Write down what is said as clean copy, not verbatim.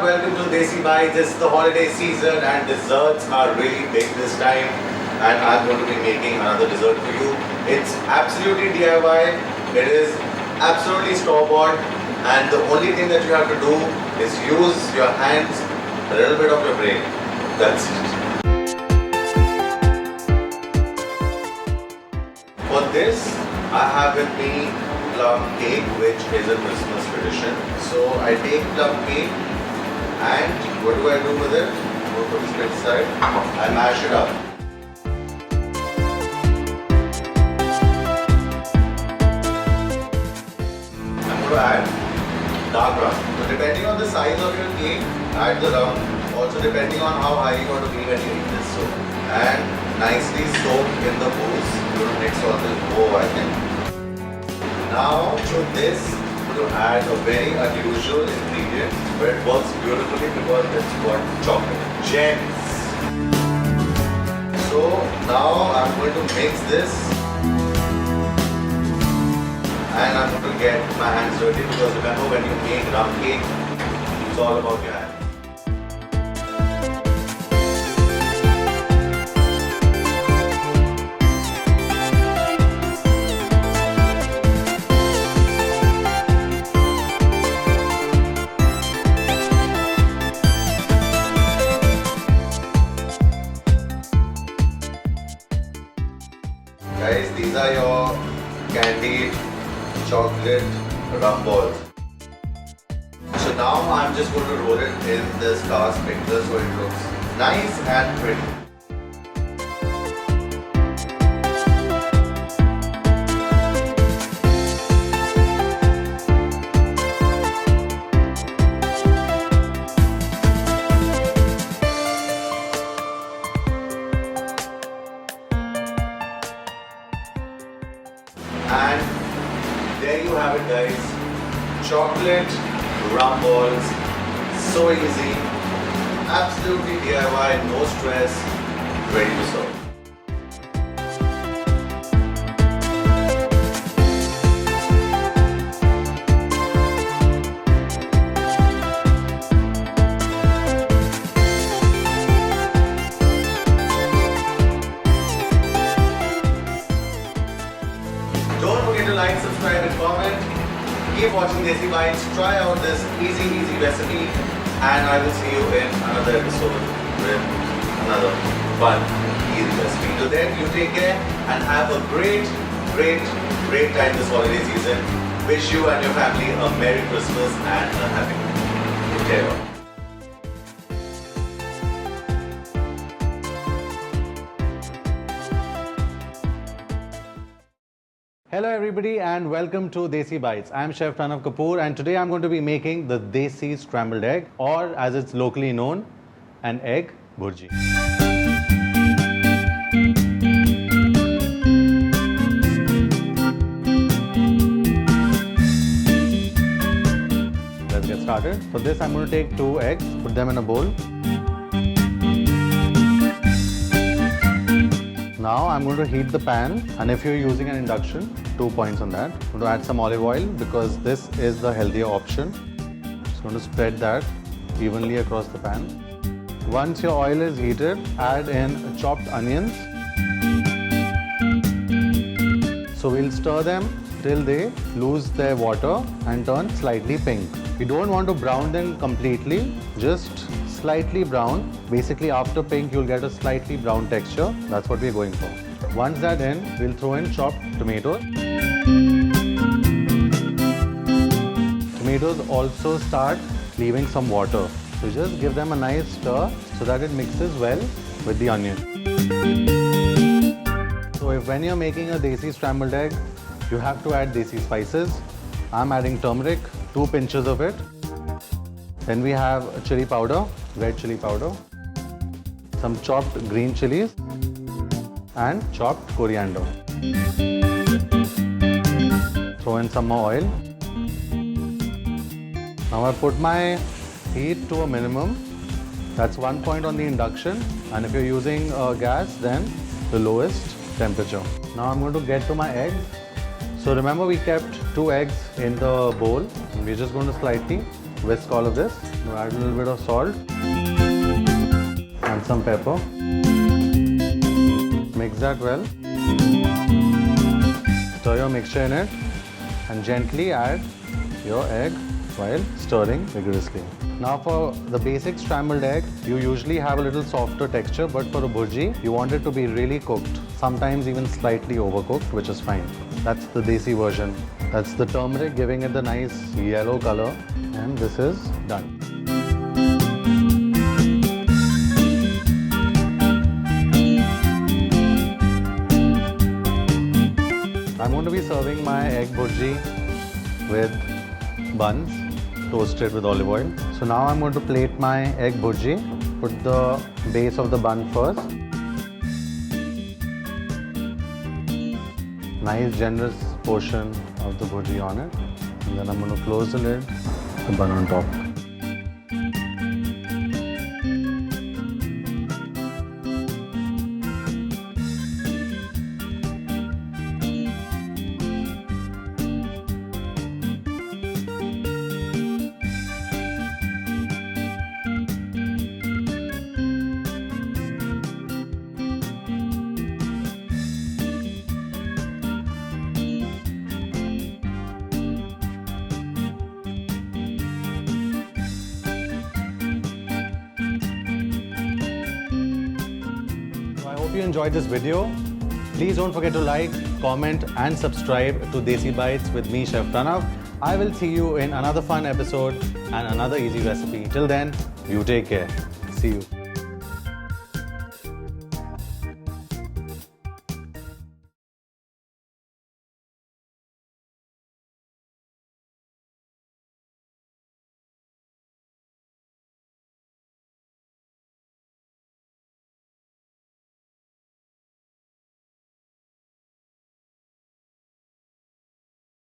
welcome to Desi Bites. It's the holiday season and desserts are really big this time, and I'm going to be making another dessert for you. It's absolutely DIY, it is absolutely store-bought, and the only thing that you have to do is use your hands, a little bit of your brain. That's it. For this, I have with me plum cake, which is a Christmas tradition. So I take plum cake and what do I do with it? Go to the split side. I mash it up. I'm going to add dark rum. So depending on the size of your cake, add the rum. Also depending on how high you want to be when you eat this. So and nicely soak in the booze. You're going to mix all this. Oh, I think. Now to this, I'm going to add a very unusual ingredient, but it works beautifully because it's got chocolate gems. So now I'm going to mix this, and I'm going to get my hands dirty because remember, when you make rum cake, it's all about your hands. Guys, these are your candied chocolate rum balls. So now I'm just going to roll it in this cast mixer so it looks nice and pretty. And there you have it, guys. Chocolate rum balls. So easy. Absolutely DIY, no stress. Ready to serve. Don't forget to like, subscribe and comment. Keep watching Desi Bites. Try out this easy recipe, and I will see you in another episode with another fun, easy recipe. Till then, you take care and have a great time this holiday season. Wish you and your family a Merry Christmas and a Happy New Year. Take care. Hello everybody and welcome to Desi Bites. I am Chef Pranav Kapoor and today I'm going to be making the Desi scrambled egg, or as it's locally known, an egg bhurji. Let's get started. For this I'm going to take 2 eggs, put them in a bowl. Now I'm going to heat the pan, and if you're using an induction, 2 points on that. I'm going to add some olive oil because this is the healthier option. Just going to spread that evenly across the pan. Once your oil is heated, add in chopped onions. So we'll stir them till they lose their water and turn slightly pink. You don't want to brown them completely, just slightly brown. Basically after pink you'll get a slightly brown texture. That's what we're going for. Once that's in, we'll throw in chopped tomatoes. Tomatoes also start leaving some water. So just give them a nice stir so that it mixes well with the onion. So if when you're making a Desi scrambled egg, you have to add Desi spices. I'm adding turmeric, 2 pinches of it. Then we have chili powder, red chili powder, some chopped green chilies and chopped coriander. Throw in some more oil. Now I put my heat to a minimum. That's 1 point on the induction, and if you're using gas, then the lowest temperature. Now I'm going to get to my eggs. So remember, we kept 2 eggs in the bowl, and we're just going to slightly whisk all of this. Now add a little bit of salt and some pepper. Mix that well. Stir your mixture in it and gently add your egg while stirring vigorously. Now for the basic scrambled egg, you usually have a little softer texture, but for a bhurji, you want it to be really cooked, sometimes even slightly overcooked, which is fine. That's the desi version. That's the turmeric giving it the nice yellow color, and this is done. I'm going to be serving my egg bhurji with buns, toasted with olive oil. So now I'm going to plate my egg bhurji. Put the base of the bun first. Nice generous portion of the bhurji on it. And then I'm going to close the lid, the bun on top. I hope you enjoyed this video. Please don't forget to like, comment and subscribe to Desi Bites with me, Chef Pranav. I will see you in another fun episode and another easy recipe. Till then, you take care. See you.